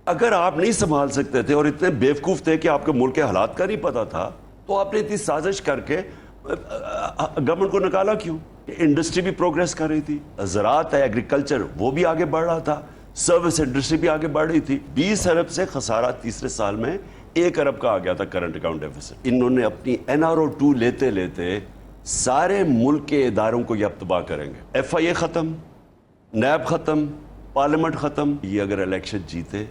اگر آپ نہیں سنبھال سکتے تھے اور اتنے بیوقوف تھے کہ آپ کے ملک کے حالات کا نہیں پتا تھا تو آپ نے اتنی سازش کر کے گورنمنٹ کو نکالا کیوں؟ انڈسٹری بھی پروگریس کر رہی تھی، زراعت ہے، ایگریکلچر وہ بھی آگے بڑھ رہا تھا، سروس انڈسٹری بھی آگے بڑھ رہی تھی. 20 ارب سے خسارہ تیسرے سال میں 1 ارب کا آ گیا تھا کرنٹ اکاؤنٹ ڈیفیسٹ. انہوں نے اپنی NRO2 لیتے لیتے سارے ملک کے اداروں کو یہ اب تباہ کریں گے. FIA ختم، نیب ختم، پارلیمنٹ ختم. یہ اگر الیکشن جیتے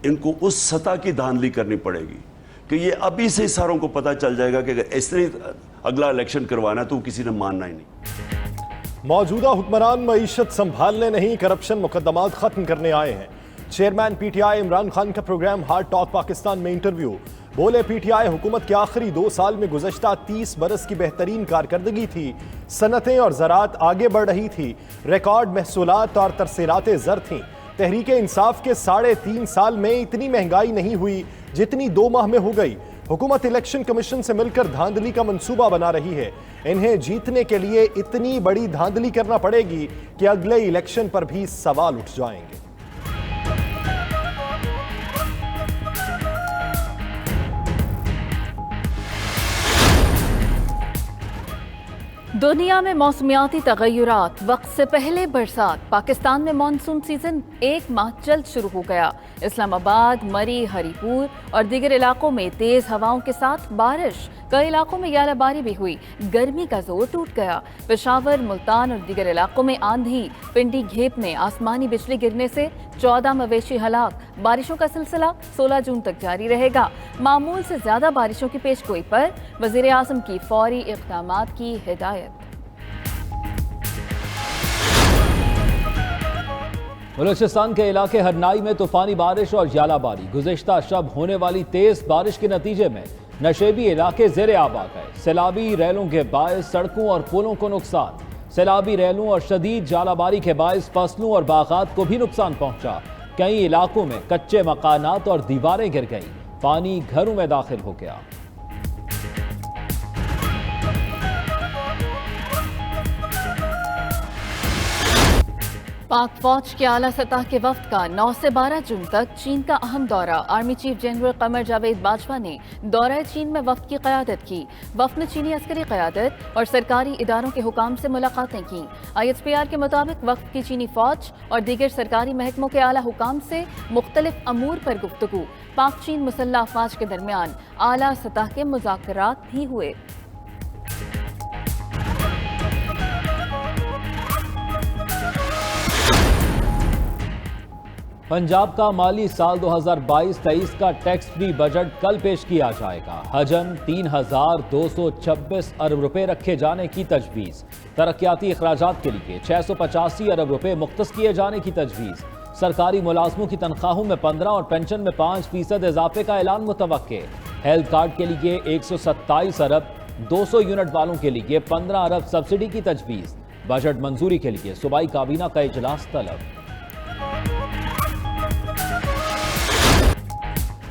ان کو اس سطح کی دھاندلی کرنی پڑے گی کہ یہ ابھی سے ساروں کو پتہ چل جائے گا کہ اگر اس طرح اگلا الیکشن کروانا تو کسی نے ماننا ہی نہیں. موجودہ حکمران معیشت سنبھالنے نہیں کرپشن مقدمات ختم کرنے آئے ہیں. چیئرمین PTI عمران خان کا پروگرام ہارڈ ٹاک پاکستان میں انٹرویو. بولے PTI حکومت کے آخری 2 سال میں گزشتہ 30 برس کی بہترین کارکردگی تھی. صنعتیں اور زراعت آگے بڑھ رہی تھی. ریکارڈ محصولات اور ترسیلات زر تھیں. تحریک انصاف کے 3.5 سال میں اتنی مہنگائی نہیں ہوئی جتنی 2 ماہ میں ہو گئی. حکومت الیکشن کمیشن سے مل کر دھاندلی کا منصوبہ بنا رہی ہے. انہیں جیتنے کے لیے اتنی بڑی دھاندلی کرنا پڑے گی کہ اگلے الیکشن پر بھی سوال اٹھ جائیں گے. دنیا میں موسمیاتی تغیرات، وقت سے پہلے برسات. پاکستان میں مانسون سیزن 1 ماہ جلد شروع ہو گیا. اسلام آباد، مری، ہری پور اور دیگر علاقوں میں تیز ہواؤں کے ساتھ بارش. کئی علاقوں میں یالہ باری بھی ہوئی. گرمی کا زور ٹوٹ گیا. پشاور، ملتان اور دیگر علاقوں میں آندھی، پنڈی گھیپنے، آسمانی بجلی گرنے سے 14 مویشی ہلاک. بارشوں کا سلسلہ 16 جون تک جاری رہے گا. معمول سے زیادہ بارشوں کی پیش گوئی پر وزیر اعظم کی فوری اقدامات کی ہدایت. بلوچستان کے علاقے ہرنائی میں طوفانی بارش اور یالہ باری. گزشتہ شب ہونے والی تیز بارش کے نتیجے میں نشیبی علاقے زیر آب آ گئے. سیلابی ریلوں کے باعث سڑکوں اور پلوں کو نقصان. سیلابی ریلوں اور شدید یالہ باری کے باعث فصلوں اور باغات کو بھی نقصان پہنچا. کئی علاقوں میں کچے مکانات اور دیواریں گر گئیں. پانی گھروں میں داخل ہو گیا. پاک فوج کے اعلیٰ سطح کے وفد کا 9 سے 12 جون تک چین کا اہم دورہ. Army chief general Qamar Javed Bajwa نے دورہ چین میں وفد کی قیادت کی. وفد نے چینی عسکری قیادت اور سرکاری اداروں کے حکام سے ملاقاتیں کیں. ISPR کے مطابق وفد کی چینی فوج اور دیگر سرکاری محکموں کے اعلیٰ حکام سے مختلف امور پر گفتگو. پاک چین مسلح افواج کے درمیان اعلیٰ سطح کے مذاکرات بھی ہوئے. پنجاب کا مالی سال 2022-23 کا ٹیکس فری بجٹ کل پیش کیا جائے گا. حجم 3226 ارب روپے رکھے جانے کی تجویز. ترقیاتی اخراجات کے لیے 685 ارب روپے مختص کیے جانے کی تجویز. سرکاری ملازموں کی تنخواہوں میں 15 اور پینشن میں 5% اضافے کا اعلان متوقع. ہیلتھ کارڈ کے لیے 127 ارب، 200 یونٹ والوں کے لیے 15 ارب سبسڈی کی تجویز. بجٹ منظوری کے لیے صوبائی کابینہ کا اجلاس طلب.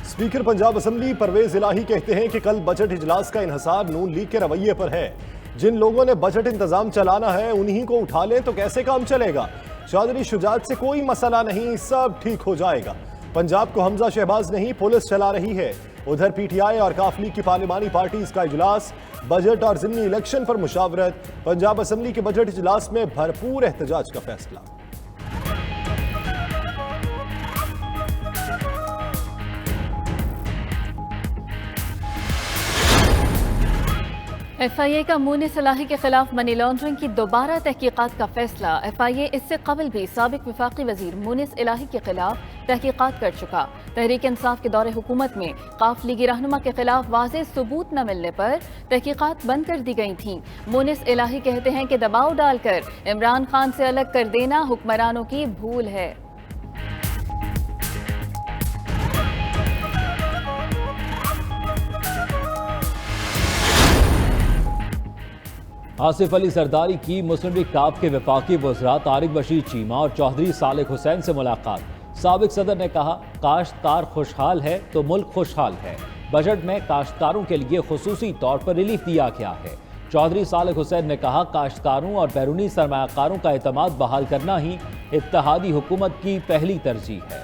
اسپیکر پنجاب اسمبلی پرویز الہی کہتے ہیں کہ کل بجٹ اجلاس کا انحصار نون لیگ کے رویے پر ہے. جن لوگوں نے بجٹ انتظام چلانا ہے انہی کو اٹھا لیں تو کیسے کام چلے گا. چودھری شجاعت سے کوئی مسئلہ نہیں، سب ٹھیک ہو جائے گا. پنجاب کو حمزہ شہباز نہیں پولیس چلا رہی ہے. ادھر PTI اور کاف لیگ کی پارلیمانی پارٹیز کا اجلاس. بجٹ اور ضمنی الیکشن پر مشاورت. پنجاب اسمبلی کے بجٹ اجلاس میں بھرپور احتجاج کا فیصلہ. FIA کا مونس الہی کے خلاف منی لانڈرنگ کی دوبارہ تحقیقات کا فیصلہ. FIA اس سے قبل بھی سابق وفاقی وزیر مونس الہی کے خلاف تحقیقات کر چکا. تحریک انصاف کے دور حکومت میں قاف لیگی رہنما کے خلاف واضح ثبوت نہ ملنے پر تحقیقات بند کر دی گئی تھیں. مونس الہی کہتے ہیں کہ دباؤ ڈال کر عمران خان سے الگ کر دینا حکمرانوں کی بھول ہے. آصف علی زرداری کی مسلم لیگ کاف کے وفاقی وزراء طارق بشیر چیمہ اور چودھری صالح حسین سے ملاقات. سابق صدر نے کہا کاشتکار خوشحال ہے تو ملک خوشحال ہے. بجٹ میں کاشتکاروں کے لیے خصوصی طور پر ریلیف دیا گیا ہے. چودھری صالح حسین نے کہا کاشتکاروں اور بیرونی سرمایہ کاروں کا اعتماد بحال کرنا ہی اتحادی حکومت کی پہلی ترجیح ہے.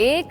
1,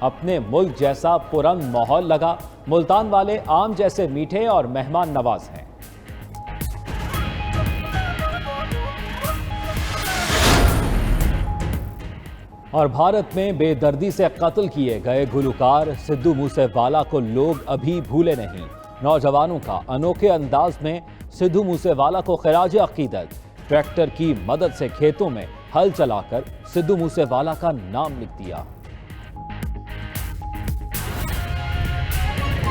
اپنے ملک جیسا پرامن ماحول لگا۔ ملتان والے آم جیسے میٹھے اور مہمان نواز ہیں۔ اور بھارت میں بے دردی سے قتل کیے گئے گلوکار سدھو موسے والا کو لوگ ابھی بھولے نہیں۔ نوجوانوں کا انوکھے انداز میں سدھو موسے والا کو خراج عقیدت۔ ٹریکٹر کی مدد سے کھیتوں میں ہل چلا کر سدھو موسے والا کا نام لکھ دیا۔